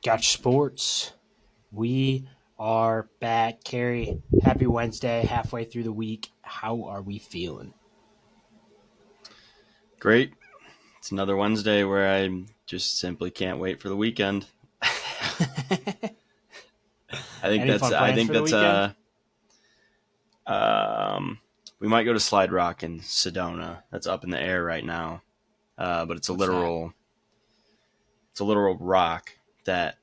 Gotchasports. We are back. Carrie, happy Wednesday, halfway through the week. How are we feeling? Great. It's another Wednesday where I just simply can't wait for the weekend. Any fun I plans think for the that's weekend? um we might go to Slide Rock in Sedona. That's up in the air right now. But What's that? it's a literal rock that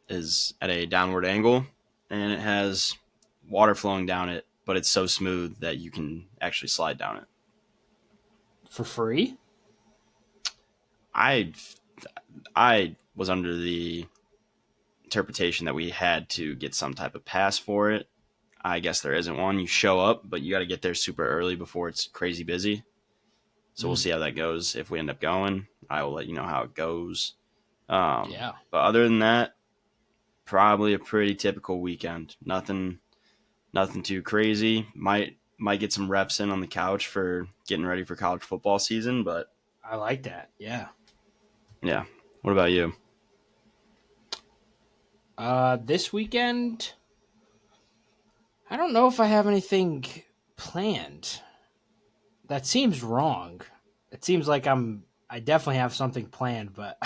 is at a downward angle and it has water flowing down it, but it's so smooth that you can actually slide down it. For free? I I was under the interpretation that we had to get some type of pass for it. I guess there isn't one. You show up, but you got to get there super early before it's crazy busy. So we'll Mm, see how that goes. If we end up going, I will let you know how it goes. yeah, But other than that, probably a pretty typical weekend. Nothing too crazy. Might get some reps in on the couch for getting ready for college football season. But I like that. Yeah. yeah, what about you? This weekend, I don't know if I have anything planned. That seems wrong. It seems like I definitely have something planned, but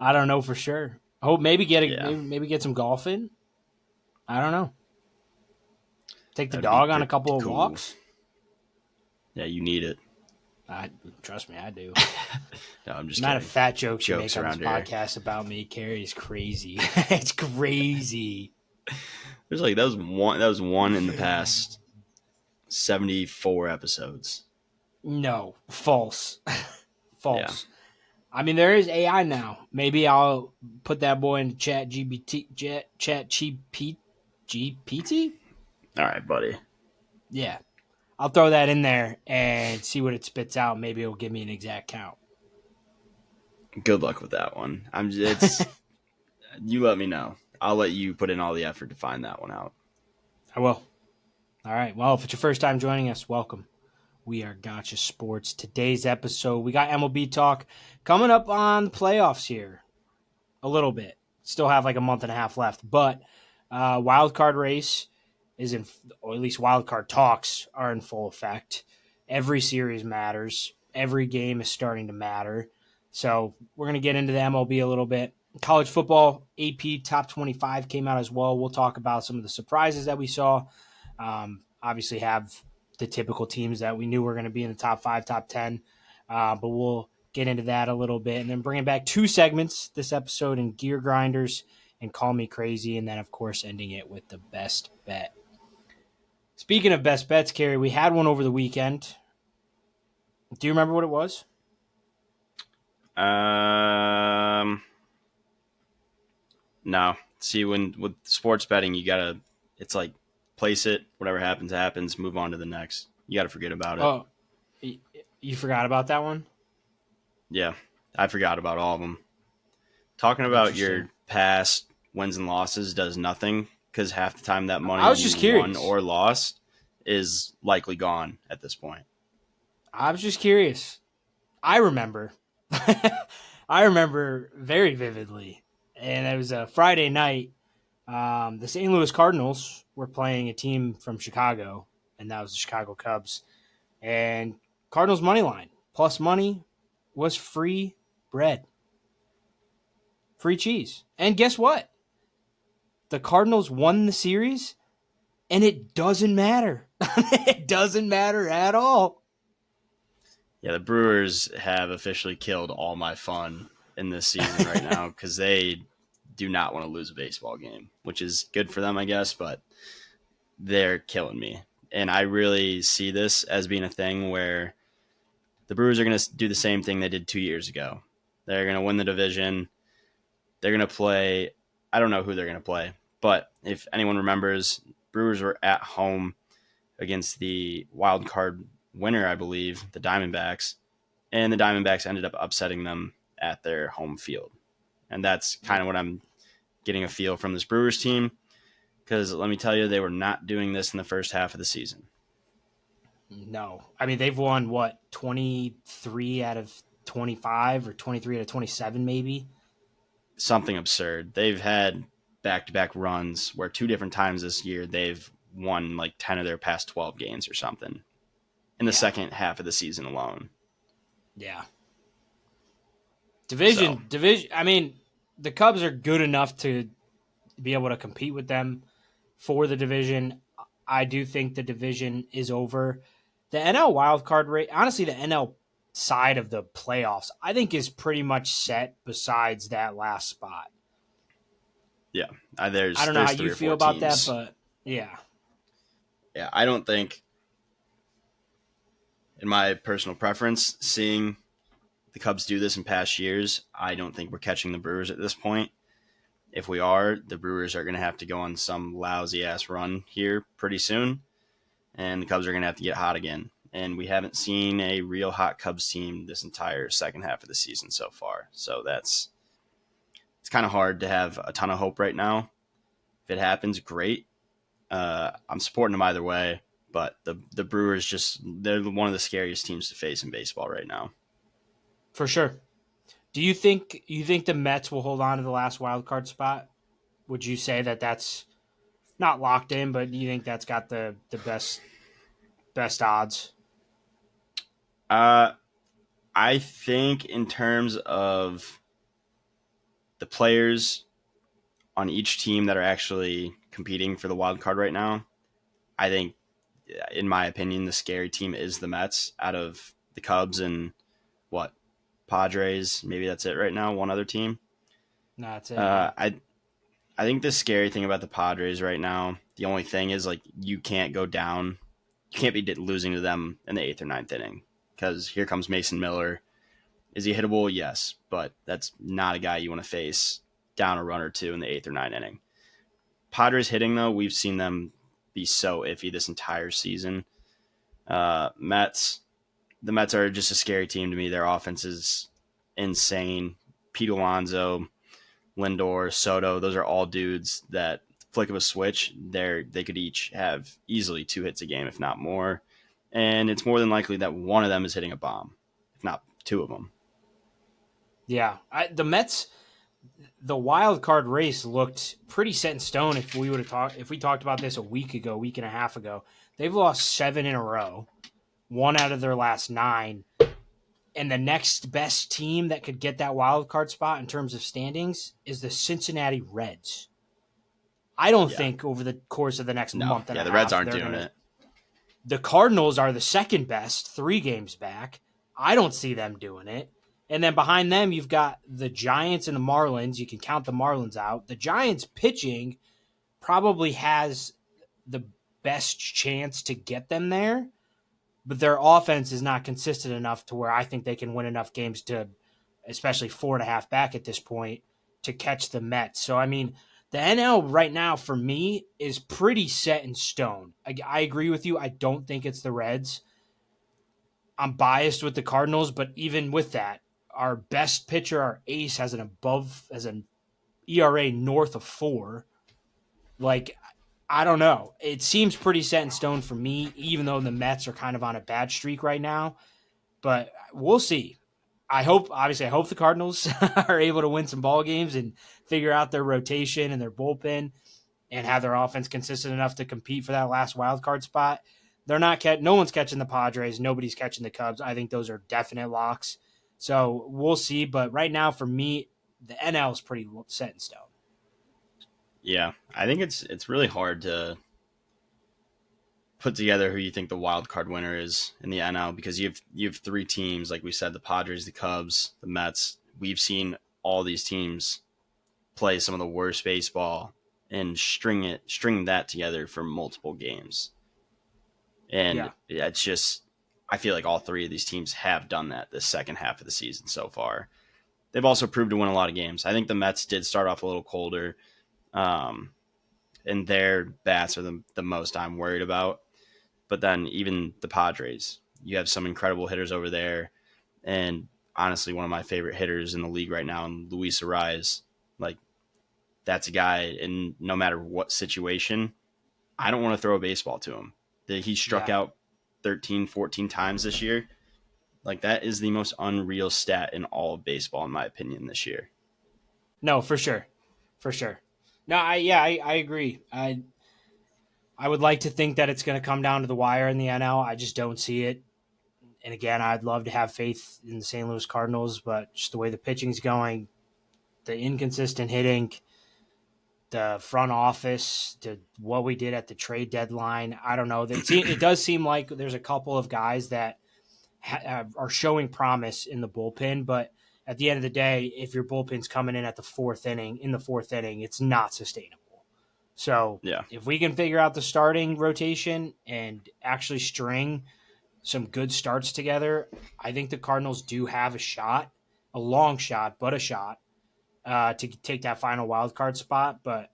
I don't know for sure. Hope Yeah, maybe get some golf in. I don't know. Take the that'd be dog on a pretty couple of cool. walks. Yeah, you need it. I Trust me, I do. No, I'm The just amount of kidding. fat jokes you Jokes make on this around here. podcast about me, Carrie, is crazy. It's crazy. There's like that was one in the past 74 episodes. No, false, Yeah. false. I mean, there is AI now. Maybe I'll put that boy in chat GPT. All right, buddy. Yeah, I'll throw that in there and see what it spits out. Maybe it'll give me an exact count. Good luck with that one. It's you let me know. I'll let you put in all the effort to find that one out. I will. All right. Well, if it's your first time joining us, welcome. We are Gotcha Sports. Today's episode, we got MLB talk coming up on the playoffs here a little bit. Still have like a month and a half left, but wild card race is in, or at least wild card talks are in full effect. Every series matters. Every game is starting to matter. So we're going to get into the MLB a little bit. College football AP top 25 came out as well. We'll talk about some of the surprises that we saw. Obviously, have the typical teams that we knew were going to be in the top five, top 10. But we'll get into that a little bit and then bringing back two segments this episode in Gear Grinders and Call Me Crazy. And then, of course, ending it with the best bet. Speaking of best bets, Carrie, we had one over the weekend. Do you remember what it was? Um, no. See, when with sports betting, you gotta. It's like place it. Whatever happens, happens. Move on to the next. You gotta forget about it. Oh, you forgot about that one? Yeah, I forgot about all of them. Talking about Interesting. your past wins and losses does nothing because half the time that money I was you just won curious. or lost is likely gone at this point. I was just curious. I remember. I remember very vividly. And it was a Friday night. The St. Louis Cardinals were playing a team from Chicago, and that was the Chicago Cubs. And Cardinals money line plus money was free bread, free cheese. And guess what? The Cardinals won the series, and it doesn't matter. It doesn't matter at all. Yeah, the Brewers have officially killed all my fun in this season right now because they do not want to lose a baseball game, which is good for them, I guess, but they're killing me. And I really see this as being a thing where the Brewers are going to do the same thing they did 2 years ago. They're going to win the division. They're going to play. I don't know who they're going to play, but if anyone remembers, Brewers were at home against the wild card winner, I believe, the Diamondbacks, and the Diamondbacks ended up upsetting them at their home field. And that's kind of what I'm getting a feel from this Brewers team because let me tell you, they were not doing this in the first half of the season. No. I mean, they've won, what, 23 out of 25 or 23 out of 27 maybe? something absurd. They've had back-to-back runs where two different times this year they've won like 10 of their past 12 games or something in the Yeah, second half of the season alone. yeah. So, Division. I mean, the Cubs are good enough to be able to compete with them for the division. I do think the division is over. The NL wild card rate, honestly, the NL side of the playoffs, I think is pretty much set. Besides that last spot, yeah, I don't know how there's you three or feel four about that, teams. but yeah, Yeah, I don't think, in my personal preference, seeing the Cubs do this in past years, I don't think we're catching the Brewers at this point. If we are, the Brewers are going to have to go on some lousy ass run here pretty soon, and the Cubs are going to have to get hot again. And we haven't seen a real hot Cubs team this entire second half of the season so far. So it's kind of hard to have a ton of hope right now. If it happens, great. I'm supporting them either way, but the Brewers they're one of the scariest teams to face in baseball right now. for sure. Do you think the Mets will hold on to the last wild card spot? Would you say that that's not locked in, but do you think that's got the best odds? Uh, I think in terms of the players on each team that are actually competing for the wild card right now, I think, in my opinion, the scary team is the Mets out of the Cubs and what Padres. Maybe that's it right now. One other team. No, that's it. Yeah, Uh, I I think the scary thing about the Padres right now, the only thing is like you can't go down, you can't be losing to them in the eighth or ninth inning because here comes Mason Miller. Is he hittable? Yes, but that's not a guy you want to face down a run or two in the eighth or ninth inning. Padres hitting though, we've seen them be so iffy this entire season. Mets, the Mets are just a scary team to me. Their offense is insane. Pete Alonso, Lindor, Soto, those are all dudes that flick of a switch, they could each have easily 2 hits a game, if not more. And it's more than likely that one of them is hitting a bomb, if not two of them. yeah. The Mets, the wild card race looked pretty set in stone. If we talked about this a week ago, week and a half ago, they've lost 7 in a row, one out of their last 9. And the next best team that could get that wild card spot in terms of standings is the Cincinnati Reds. I don't Yeah. think over the course of the next No. month and Yeah, a the Reds half aren't they're doing gonna. it. The Cardinals are the second best, 3 games back. I don't see them doing it. And then behind them, you've got the Giants and the Marlins. You can count the Marlins out. The Giants pitching probably has the best chance to get them there, but their offense is not consistent enough to where I think they can win enough games to, especially 4.5 back at this point, to catch the Mets. So, I mean, the NL right now for me is pretty set in stone. I agree with you. I don't think it's the Reds. I'm biased with the Cardinals, but even with that, our best pitcher, our ace, has an ERA north of 4. Like, I don't know. It seems pretty set in stone for me, even though the Mets are kind of on a bad streak right now. But we'll see. I hope the Cardinals are able to win some ball games and figure out their rotation and their bullpen and have their offense consistent enough to compete for that last wild card spot. They're not no one's catching the Padres, nobody's catching the Cubs. I think those are definite locks. So we'll see. But right now, for me, the NL is pretty set in stone. Yeah. I think it's really hard to put together who you think the wild card winner is in the NL because you have 3 teams, like we said, the Padres, the Cubs, the Mets. We've seen all these teams play some of the worst baseball and string that together for multiple games. And Yeah, it's just, I feel like all 3 of these teams have done that this second half of the season so far. They've also proved to win a lot of games. I think the Mets did start off a little colder, um, and their bats are the most I'm worried about. But then even the Padres, you have some incredible hitters over there, and honestly, one of my favorite hitters in the league right now, and Luis Ariz. Like, that's a guy, and no matter what situation, I don't want to throw a baseball to him. He struck yeah. out 13, 14 times this year. Like, that is the most unreal stat in all of baseball, in my opinion, this year. No, for sure, for sure. No, I agree. I would like to think that it's going to come down to the wire in the NL. I just don't see it. And again, I'd love to have faith in the St. Louis Cardinals, but just the way the pitching's going, the inconsistent hitting, the front office, to what we did at the trade deadline, I don't know. It does seem like there's a couple of guys that are showing promise in the bullpen, but at the end of the day, if your bullpen's coming in at the fourth inning, it's not sustainable. So Yeah. if we can figure out the starting rotation and actually string some good starts together, I think the Cardinals do have a shot, a long shot, but a shot to take that final wild card spot. But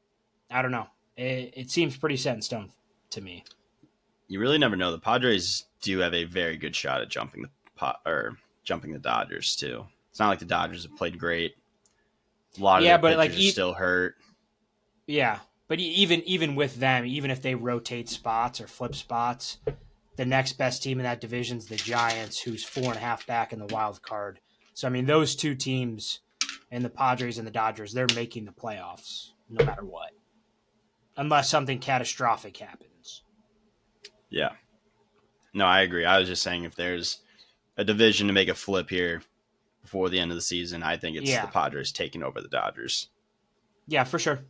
I don't know. It seems pretty set in stone to me. You really never know. The Padres do have a very good shot at jumping the jumping the Dodgers too. It's not like the Dodgers have played great. A lot of Yeah, their but like, pitchers are still hurt. yeah, but even with them, even if they rotate spots or flip spots, the next best team in that division is the Giants, who's 4.5 back in the wild card. So I mean, those two teams, and the Padres and the Dodgers, they're making the playoffs no matter what, unless something catastrophic happens. Yeah. No, I agree. I was just saying if there's a division to make a flip here before the end of the season, I think it's the Yeah, Padres taking over the Dodgers. yeah, for sure.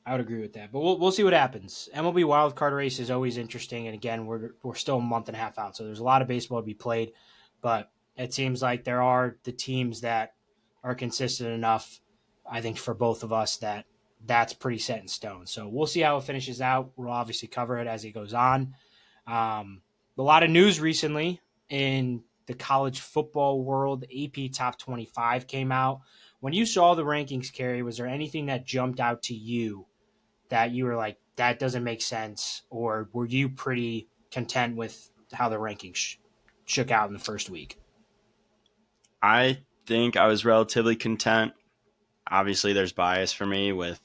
I would agree with that, but we'll see what happens. MLB Wild Card race is always interesting, and again, we're still a month and a half out, so there's a lot of baseball to be played. But it seems like there are the teams that are consistent enough, I think, for both of us that that's pretty set in stone. So we'll see how it finishes out. We'll obviously cover it as it goes on. A lot of news recently in the college football world. AP Top 25 came out. When you saw the rankings, Carrie, was there anything that jumped out to you that you were like, that doesn't make sense? Or were you pretty content with how the rankings shook out in the first week? I think I was relatively content. Obviously, there's bias for me with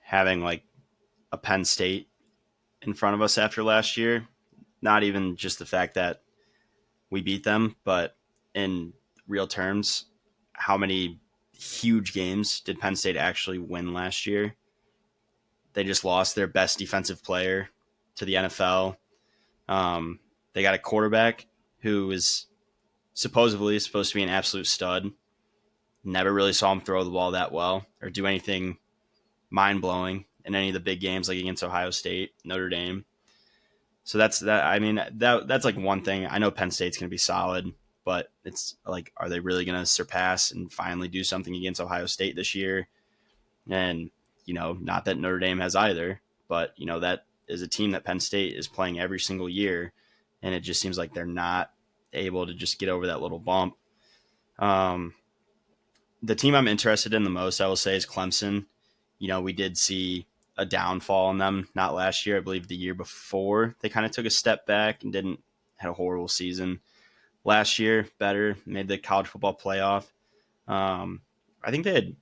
having like a Penn State in front of us after last year. Not even just the fact that we beat them, but in real terms, how many huge games did Penn State actually win last year? They just lost their best defensive player to the NFL. They got a quarterback who is supposedly supposed to be an absolute stud. Never really saw him throw the ball that well or do anything mind blowing in any of the big games like against Ohio State, Notre Dame. So that's that. I mean, that's like one thing. I know Penn State's going to be solid, but it's like, are they really going to surpass and finally do something against Ohio State this year? And not that Notre Dame has either, but that is a team that Penn State is playing every single year, and it just seems like they're not able to just get over that little bump. Um, the team I'm interested in the most, I will say, is Clemson. We did see a downfall in them, not last year, I believe the year before. They kind of took a step back and didn't had a horrible season. Last year, better, made the college football playoff. I think they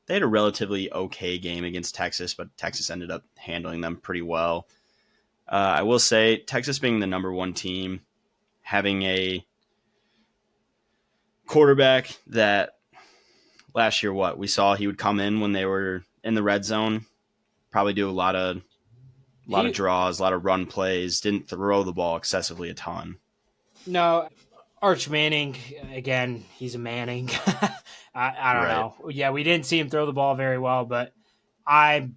had a relatively okay game against Texas, but Texas ended up handling them pretty well. I will say, Texas being the number one team, having a quarterback that last year, what we saw, he would come in when they were in the red zone, probably do a lot of He draws, a lot of run plays. Didn't throw the ball excessively a ton. No, Arch Manning, again, he's a Manning. I don't Right. know. Yeah, we didn't see him throw the ball very well, but I'm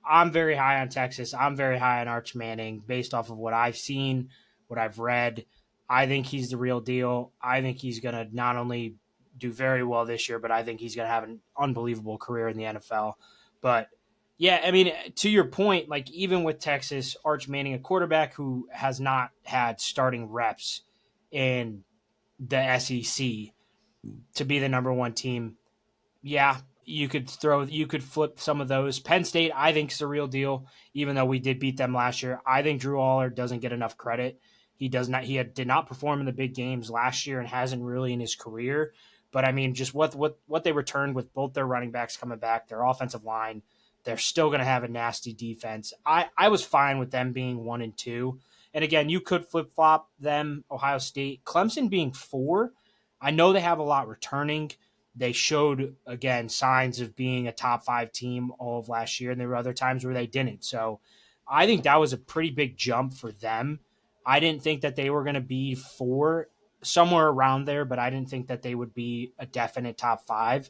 I'm very high on Texas. I'm very high on Arch Manning based off of what I've seen, what I've read. I think he's the real deal. I think he's going to not only do very well this year, but I think he's going to have an unbelievable career in the NFL. But yeah, I mean, to your point, like even with Texas, Arch Manning, a quarterback who has not had starting reps in the SEC to be the number one team, yeah, you could flip some of those. Penn State, I think, is the real deal. Even though we did beat them last year, I think Drew Aller doesn't get enough credit. He does not. Did not perform in the big games last year and hasn't really in his career. But I mean, just what they returned with both their running backs coming back, their offensive line, they're still going to have a nasty defense. I was fine with them being 1-2. And again, you could flip flop them, Ohio State, Clemson being 4. I know they have a lot returning. they showed, again, signs of being a top 5 team all of last year, and there were other times where they didn't. So I think that was a pretty big jump for them. I didn't think that they were going to be 4, somewhere around there, but I didn't think that they would be a definite top 5.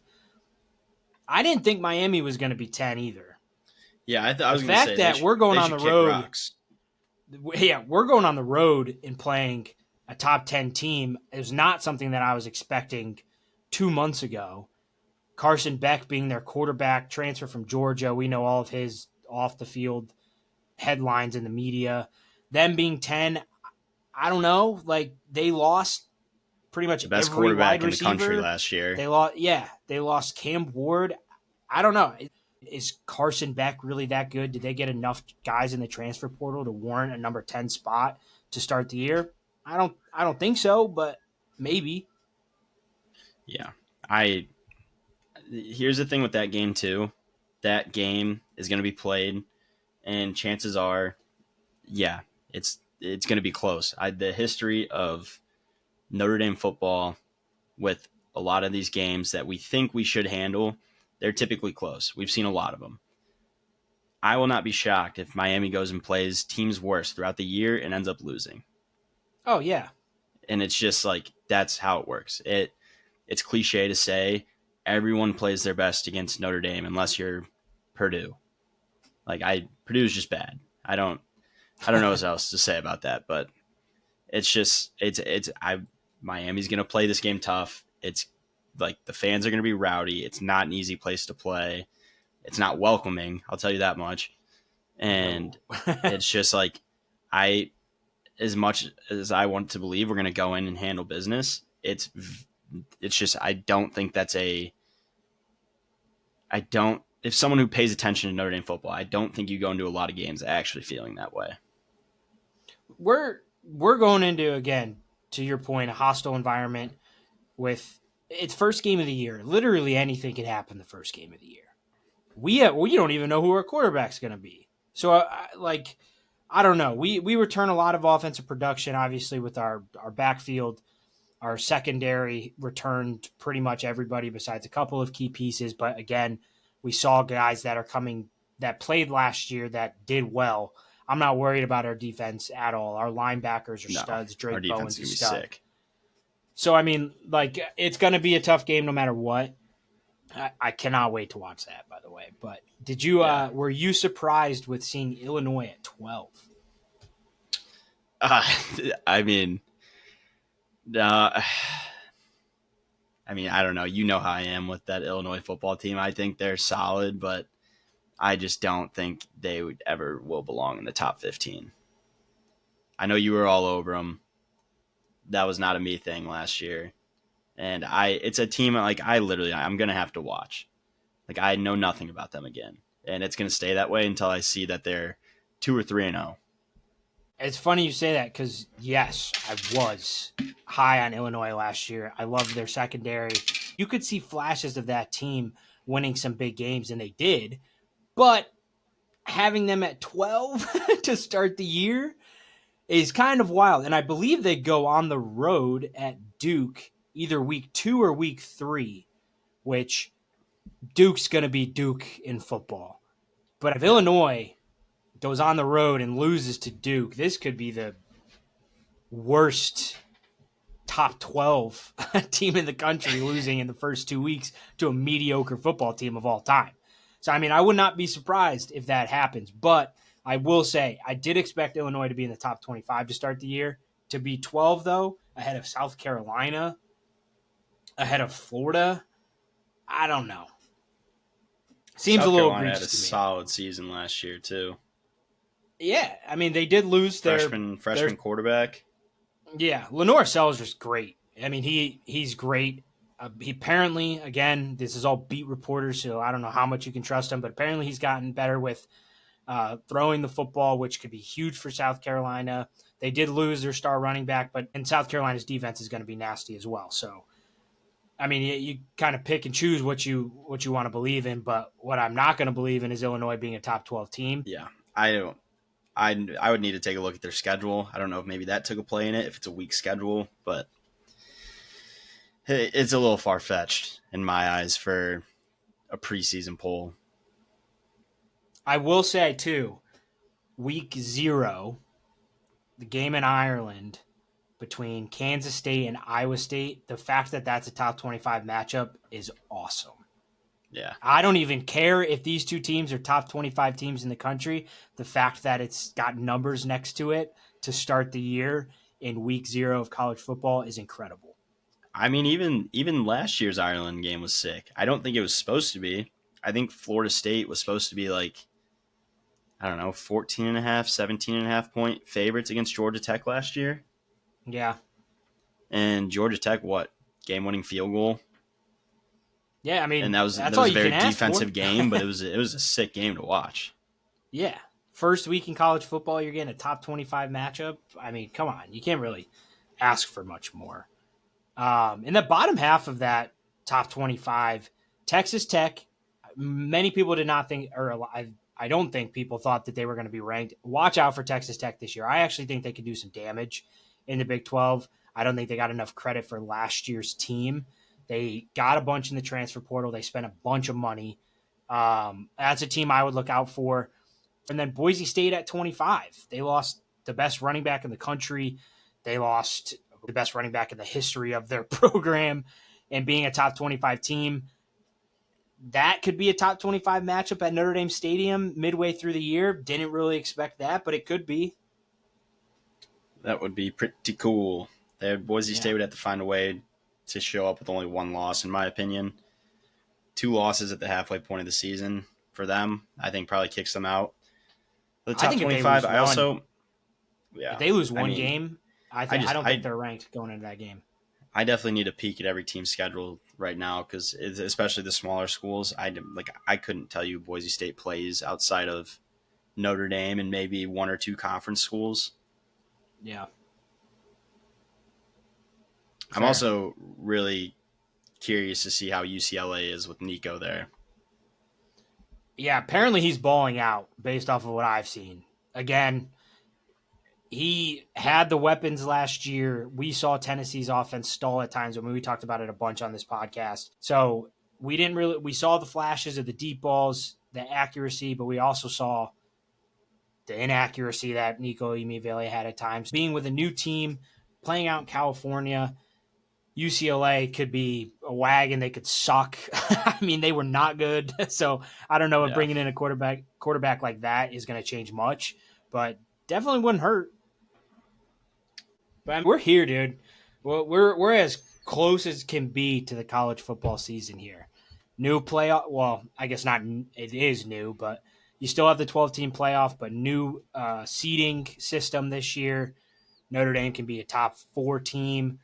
I didn't think Miami was going to be 10 either. Yeah, I The was going to fact say that we're going they on should the kick road, rocks. yeah, we're going on the road and playing a top 10 team is not something that I was expecting 2 months ago. Carson Beck being their quarterback, transfer from Georgia. We know all of his off the field headlines in the media. Them being 10, I don't know. Like, they lost pretty much The best every wide quarterback in the country receiver. last year. They lost Cam Ward. I don't know. Is Carson Beck really that good? Did they get enough guys in the transfer portal to warrant a number 10 spot to start the year? I don't think so, but maybe. Yeah. I Here's the thing with that game too. That game is going to be played, and chances are, yeah, it's going to be close. The history of Notre Dame football with a lot of these games that we think we should handle, they're typically close. We've seen a lot of them. I will not be shocked if Miami goes and plays teams worse throughout the year and ends up losing. Oh yeah. And it's just like that's how it works. It's cliche to say everyone plays their best against Notre Dame unless you're Purdue. Purdue's just bad. I don't know what else to say about that, but it's just it's I Miami's gonna play this game tough. It's like the fans are gonna be rowdy. It's not an easy place to play. It's not welcoming, I'll tell you that much. And No. it's just like I as much as I want to believe we're gonna go in and handle business, it's just I don't think that's a I don't if someone who pays attention to Notre Dame football, I don't think you go into a lot of games actually feeling that way. We're going into, again, to your point, a hostile environment with it's first game of the year. Literally anything can happen the first game of the year. We don't even know who our quarterback's going to be. So I don't know. We return a lot of offensive production, obviously, with our backfield. Our secondary returned pretty much everybody besides a couple of key pieces. But again, we saw guys that played last year that did well. I'm not worried about our defense at all. Our linebackers are No, studs. our Drake defense Bowen's is a gonna be stud. sick. So I mean, like, it's going to be a tough game no matter what. I cannot wait to watch that, by the way. But Yeah. were you surprised with seeing Illinois at 12? Uh, I mean, uh, I don't know. You know how I am with that Illinois football team. I think they're solid, but I just don't think they would ever will belong in the top 15. I know you were all over them. That was not a me thing last year. And it's a team I'm going to have to watch. Like I know nothing about them again. And it's going to stay that way until I see that they're 2 or 3-0. It's funny you say that because, yes, I was high on Illinois last year. I loved their secondary. You could see flashes of that team winning some big games, and they did. But having them at 12 to start the year is kind of wild. And I believe they go on the road at Duke either week 2 or week 3, which Duke's going to be Duke in football. But if Yeah. Illinois goes on the road and loses to Duke, this could be the worst top 12 team in the country losing in the first 2 weeks to a mediocre football team of all time. So, I mean, I would not be surprised if that happens. But I will say, I did expect Illinois to be in the top 25 to start the year. To be 12, though, ahead of South Carolina, ahead of Florida, I don't know. Seems a South little Carolina had a egregious to me. solid season last year too. Yeah, I mean, they did lose their Freshman quarterback. yeah, Lenore Sells great. I mean, he's great. He apparently, again, this is all beat reporters, so I don't know how much you can trust him, but apparently he's gotten better with throwing the football, which could be huge for South Carolina. They did lose their star running back, but and South Carolina's defense is going to be nasty as well. So, I mean, you kind of pick and choose what you want to believe in, but what I'm not going to believe in is Illinois being a top 12 team. Yeah. I don't I would need to take a look at their schedule. I don't know if maybe that took a play in it if it's a weak schedule, but It's a little far fetched in my eyes for a preseason poll. I will say, too, week 0, the game in Ireland between Kansas State and Iowa State, the fact that that's a top 25 matchup is awesome. Yeah. I don't even care if these two teams are top 25 teams in the country. The fact that it's got numbers next to it to start the year in week 0 of college football is incredible. I mean, even last year's Ireland game was sick. I don't think it was supposed to be. I think Florida State was supposed to be like, I don't know, 14 and a half, 17 and a half point favorites against Georgia Tech last year. Yeah. And Georgia Tech, what? Game-winning field goal. Yeah, I mean, And that was that's all a you very can ask defensive for. game, but it was a sick game to watch. Yeah. First week in college football, you're getting a top 25 matchup. I mean, come on. You can't really ask for much more. In the bottom half of that top 25, Texas Tech, many people did not think, or I don't think people thought that they were going to be ranked. Watch out for Texas Tech this year. I actually think they could do some damage in the Big 12. I don't think they got enough credit for last year's team. They got a bunch in the transfer portal. They spent a bunch of money. That's a team I would look out for. And then Boise State at 25. They lost the best running back in the country. They lost the best running back in the history of their program. And being a top 25 team, that could be a top 25 matchup at Notre Dame Stadium midway through the year. Didn't really expect that, but it could be. That would be pretty cool. Boise State would have to find a way to show up with only one loss, in my opinion. 2 losses at the halfway point of the season for them, I think probably kicks them out. The top 25, I also, if they lose one game, I don't think they're ranked going into that game. I definitely need to peek at every team's schedule right now because especially the smaller schools. I couldn't tell you Boise State plays outside of Notre Dame and maybe 1 or 2 conference schools. Yeah. I'm also really curious to see how UCLA is with Nico there. Yeah, apparently he's balling out based off of what I've seen. Again, he had the weapons last year. We saw Tennessee's offense stall at times. I mean, we talked about it a bunch on this podcast. So we saw the flashes of the deep balls, the accuracy, but we also saw the inaccuracy that Nico Imivale had at times. Being with a new team, playing out in California, UCLA could be a wagon. They could suck. I mean, they were not good. So I don't know if bringing in a quarterback like that is going to change much, but definitely wouldn't hurt. But I mean, we're here, dude. We're as close as can be to the college football season here. New playoff. Well, I guess not. It is new, but you still have the 12-team playoff, but new seeding system this year. Notre Dame can be a top 4 team.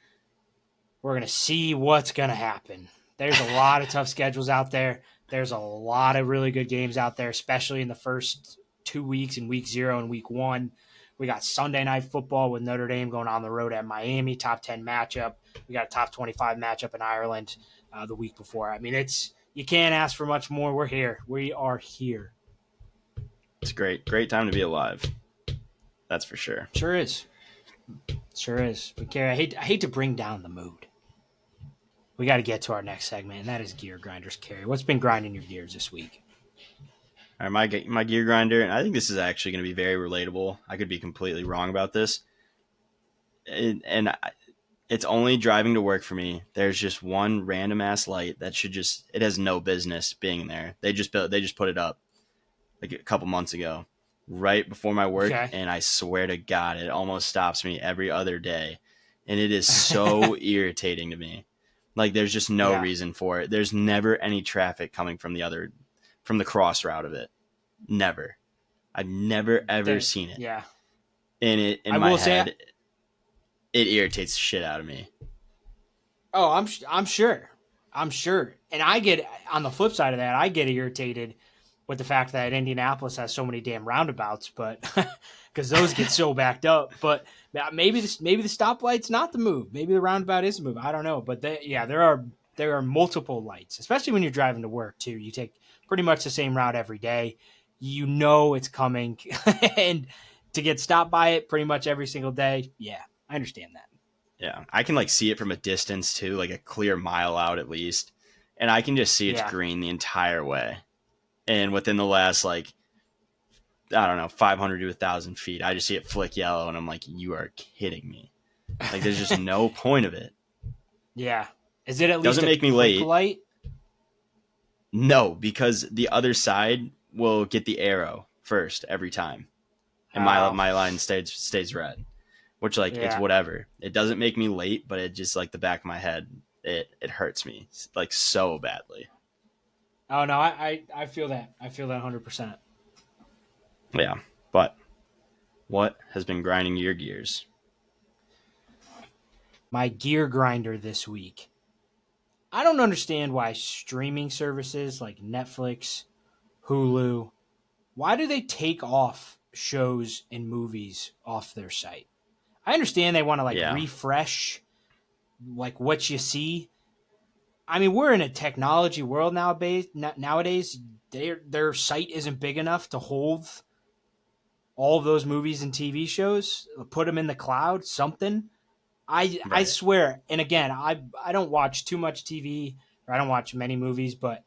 We're going to see what's going to happen. There's a lot of tough schedules out there. There's a lot of really good games out there, especially in the first 2 weeks in week 0 and week 1. We got Sunday Night Football with Notre Dame going on the road at Miami, top 10 matchup. We got a top 25 matchup in Ireland the week before. I mean, you can't ask for much more. We're here. We are here. It's great time to be alive. That's for sure. Sure is. But Carrie, I hate to bring down the mood. We got to get to our next segment, and that is Gear Grinders. Carrie, what's been grinding your gears this week? All right, my gear grinder, and I think this is actually going to be very relatable. I could be completely wrong about this. And it's only driving to work for me. There's just one random ass light that it has no business being there. They just put it up like a couple months ago, right before my work, and I swear to God, it almost stops me every other day, and it is so irritating to me. Like there's just no reason for it. There's never any traffic coming from the cross route of it. Never. I've never ever seen it. Yeah. And in my head, it irritates the shit out of me. Oh, I'm sure. And I get, on the flip side of that, I get irritated with the fact that Indianapolis has so many damn roundabouts, but because those get so backed up. But maybe the stoplight's not the move. Maybe the roundabout is the move. I don't know. But there are multiple lights, especially when you're driving to work too. You take pretty much the same route every day. You know it's coming, and to get stopped by it pretty much every single day. Yeah, I understand that. Yeah, I can like see it from a distance too, like a clear mile out at least, and I can just see it's Yeah. green the entire way. And within the last like I don't know 500 to 1,000 feet, I just see it flick yellow, and I'm like, you are kidding me. Like there's just no point of it. Yeah. Is it at least Doesn't a make me quick late. light? No, because the other side will get the arrow first every time, and Oh, my line stays red, which like it's yeah. whatever. It doesn't make me late, but it just like the back of my head, it hurts me like so badly. Oh no, I feel that. I feel that 100%. Yeah, but what has been grinding your gears? My gear grinder this week. I don't understand why streaming services like Netflix, Hulu, why do they take off shows and movies off their site? I understand they want to like Yeah, refresh like what you see. I mean, we're in a technology world nowadays. Nowadays, their site isn't big enough to hold all of those movies and TV shows. Put them in the cloud, something. I right. swear, and again, I don't watch too much TV or I don't watch many movies, but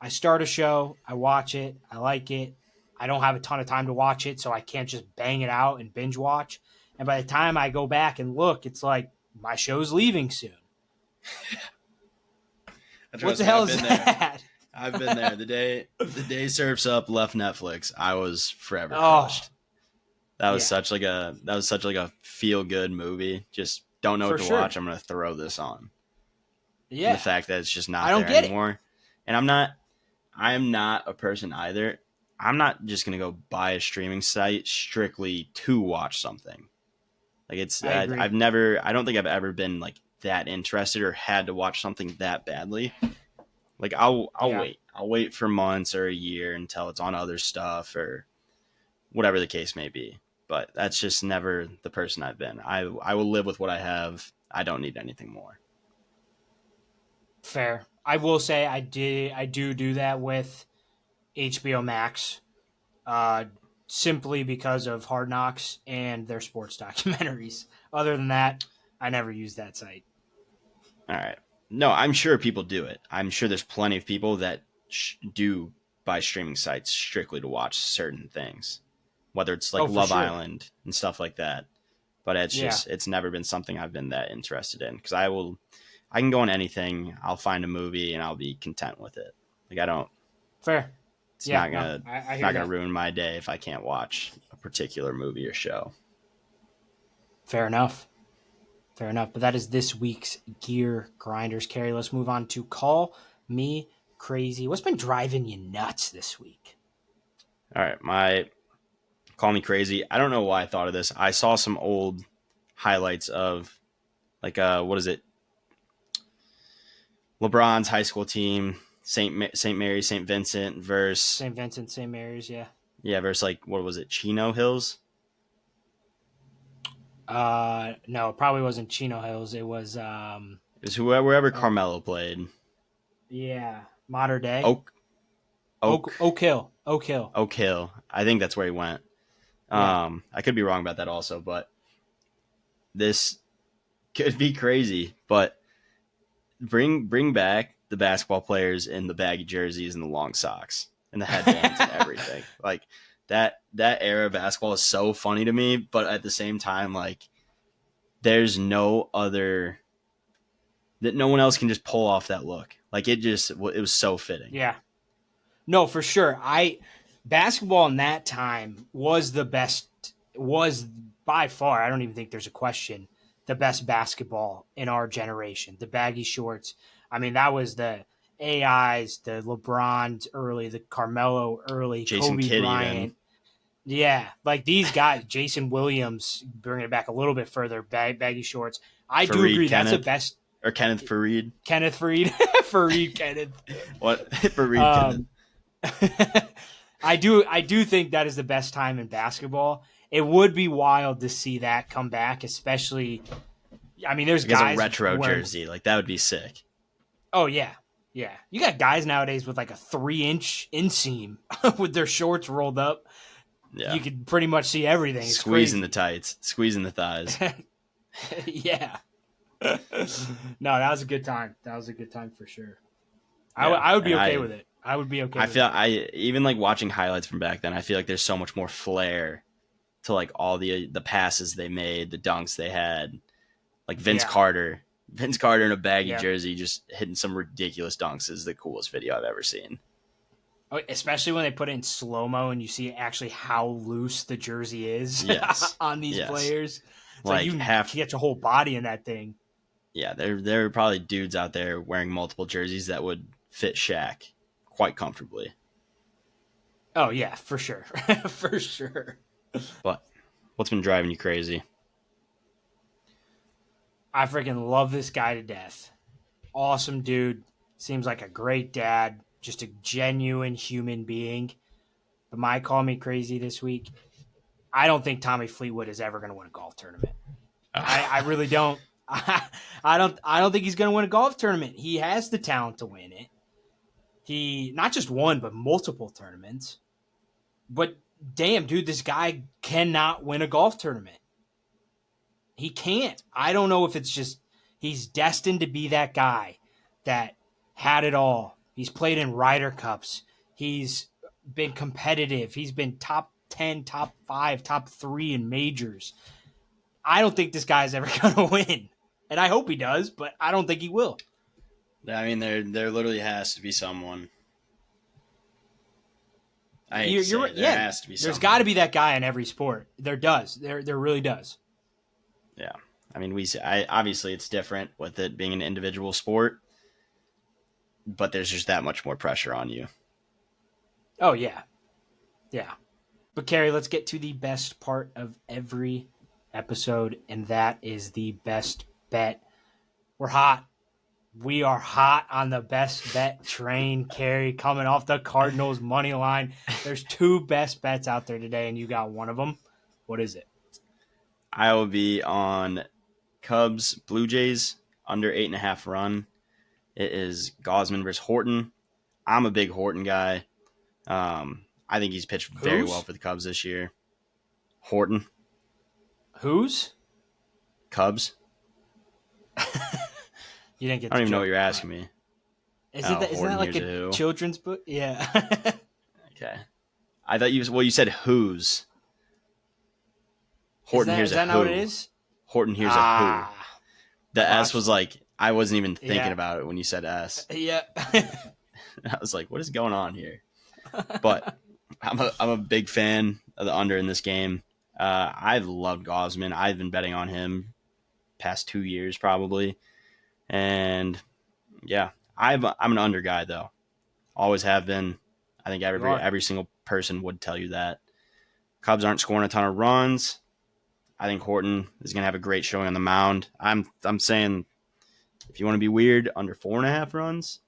I start a show, I watch it, I like it. I don't have a ton of time to watch it, so I can't just bang it out and binge watch. And by the time I go back and look, it's like my show's leaving soon. What Trust the me, hell I've is been there. that? I've been there. The day Surfs Up left Netflix, I was forever Oh, crushed. yeah, That was such like a feel good movie. Just don't know what for to sure. watch. I'm gonna throw this on. And the Yeah, fact that it's just I not don't there get it. anymore. And I am not a person either. I'm not just gonna go buy a streaming site strictly to watch something. Like I agree. I don't think I've ever been like that interested or had to watch something that badly. Like Yeah, I'll wait for months or a year until it's on other stuff or whatever the case may be. But that's just never the person I've been. I will live with what I have. I don't need anything more. fair. I will say I do that with HBO Max, uh, simply because of Hard Knocks and their sports documentaries. Other than that, I never use that site. All right. No, I'm sure people do it. I'm sure there's plenty of people that do buy streaming sites strictly to watch certain things, whether it's like Oh, for Love sure. Island and stuff like that. But Yeah, it's never been something I've been that interested in because I can go on anything. I'll find a movie and I'll be content with it. Like I don't. fair. Yeah, no, I It's hear not gonna that. ruin my day if I can't watch a particular movie or show. Fair enough. Fair enough. But that is this week's Gear Grinders. Carrie, let's move on to Call Me Crazy. What's been driving you nuts this week? All right, my call me crazy. I don't know why I thought of this. I saw some old highlights of like what is it? LeBron's high school team, Saint Mary, Saint Vincent versus St. Vincent, St. Mary's, yeah. versus like what was it? Chino Hills. No, it probably wasn't Chino Hills. It was It was wherever oh Carmelo played. yeah, Modern Day. Oak Oak Oak Hill. Oak Hill. Oak Hill. I think that's where he went. Yeah. I could be wrong about that also, but this could be crazy. But bring back the basketball players in the baggy jerseys and the long socks and the headbands and everything. Like that era of basketball is so funny to me, but at the same time, like there's no other that no one else can just pull off that look. Like it was so fitting. Yeah. No, for sure. I basketball in that time was the best was by far, I don't even think there's a question, the best basketball in our generation. The baggy shorts. I mean, that was the AIs, the LeBrons early, the Carmelo early, Jason Kobe Kidd even Bryant. Yeah, like these guys, Jason Williams, bringing it back a little bit further, baggy shorts. I do Fareed agree. That's the Kenneth best. or Kenneth Fareed. Kenneth Freed, Fareed Kenneth. What Fareed Kenneth? Um, I do think that is the best time in basketball. It would be wild to see that come back, especially. I mean, there's Like as a guys retro wearing. jersey, like that would be sick. Oh yeah, yeah. You got guys nowadays with like a 3-inch inseam with their shorts rolled up. You Yeah, could pretty much see everything. It's squeezing the crazy. tights, squeezing the thighs. Yeah. No, that was a good time. That was a good time for sure. Yeah, I would and be okay with it. I would be okay I with feel it. I even like watching highlights from back then. I feel like there's so much more flair to like all the passes they made, the dunks they had. Like Yeah. Vince Carter in a baggy Yeah. jersey just hitting some ridiculous dunks is the coolest video I've ever seen. Oh, especially when they put it in slow mo and you see actually how loose the jersey is Yes, on these yes. players. It's like you Like can half, get your whole body in that thing. yeah. There are probably dudes out there wearing multiple jerseys that would fit Shaq quite comfortably. Oh yeah, for sure, for sure. But what's been driving you crazy? I freaking love this guy to death. Awesome dude. Seems like a great dad. Just a genuine human being. But my call me crazy this week. I don't think Tommy Fleetwood is ever going to win a golf tournament. I really don't. I don't think he's going to win a golf tournament. He has the talent to win it. He not just one, but multiple tournaments. But damn, dude, this guy cannot win a golf tournament. He can't. I don't know if it's just he's destined to be that guy that had it all. He's played in Ryder Cups. He's been competitive. He's been top 10, top 5, top 3 in majors. I don't think this guy's ever going to win. And I hope he does, but I don't think he will. I mean, there literally has to be someone. I hate to say it, there Yeah. has to be There's someone. got to be that guy in every sport. There does. There really does. Yeah, I mean, obviously it's different with it being an individual sport, but there's just that much more pressure on you. Oh yeah, yeah. But Carrie, let's get to the best part of every episode, and that is the best bet. We're hot. We are hot on the best bet train, Carrie, coming off the Cardinals money line. There's two best bets out there today, and you got one of them. What is it? I will be on Cubs Blue Jays under 8.5 run. It is Gosman versus Horton. I'm a big Horton guy. I think he's pitched very well Who's? for the Cubs this year. Horton, Who's? Cubs. You didn't get I don't the even know what joke. you're asking me. Isn't that Horton like here's a a who. children's book? Yeah. Okay. I thought you said who's. Horton here's Is a that not what it who. is? Horton here's a who. Ah, The S was botched it. like, I wasn't even thinking Yeah. about it when you said S. Yeah. I was like, what is going on here? But I'm a big fan of the under in this game. I've loved Gosman. I've been betting on him past 2 years probably, and yeah, I'm an under guy though. Always have been. I think You are. every single person would tell you that. Cubs aren't scoring a ton of runs. I think Horton is going to have a great showing on the mound. I'm saying if you want to be weird, under 4.5 runs.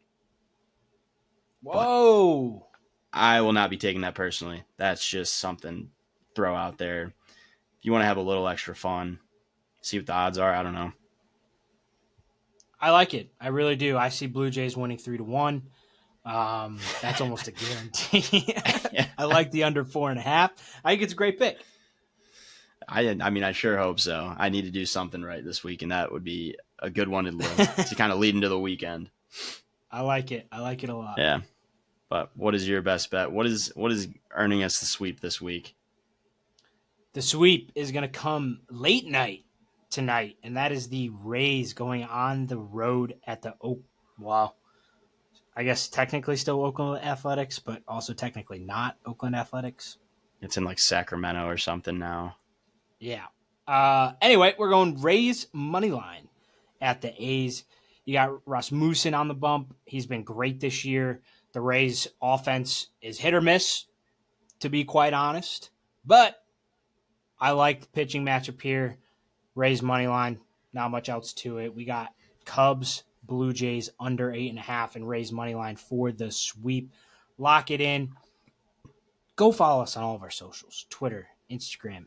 But Whoa. I will not be taking that personally. That's just something throw out there. If you want to have a little extra fun, see what the odds are. I don't know. I like it. I really do. I see Blue Jays winning 3-1. That's almost a guarantee. Yeah. I like the under 4.5. I think it's a great pick. I mean, I sure hope so. I need to do something right this week, and that would be a good one to kind of lead into the weekend. I like it. I like it a lot. Yeah. But what is your best bet? What is earning us the sweep this week? The sweep is going to come late night tonight, and that is the Rays going on the road at the Wow. I guess technically still Oakland Athletics, but also technically not Oakland Athletics. It's in like Sacramento or something now. Yeah. Anyway, we're going Rays money line at the A's. You got Rasmussen on the bump. He's been great this year. The Rays offense is hit or miss, to be quite honest. But I like the pitching matchup here. Rays money line, not much else to it. We got Cubs, Blue Jays under 8.5, and Rays money line for the sweep. Lock it in. Go follow us on all of our socials: Twitter, Instagram,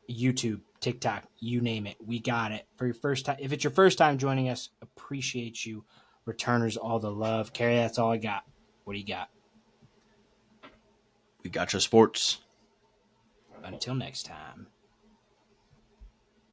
YouTube, TikTok, you name it. We got it. For your first time, if it's your first time joining us, appreciate you. Returners, all the love. Carrie, that's all I got. What do you got? We got your sports. Until next time.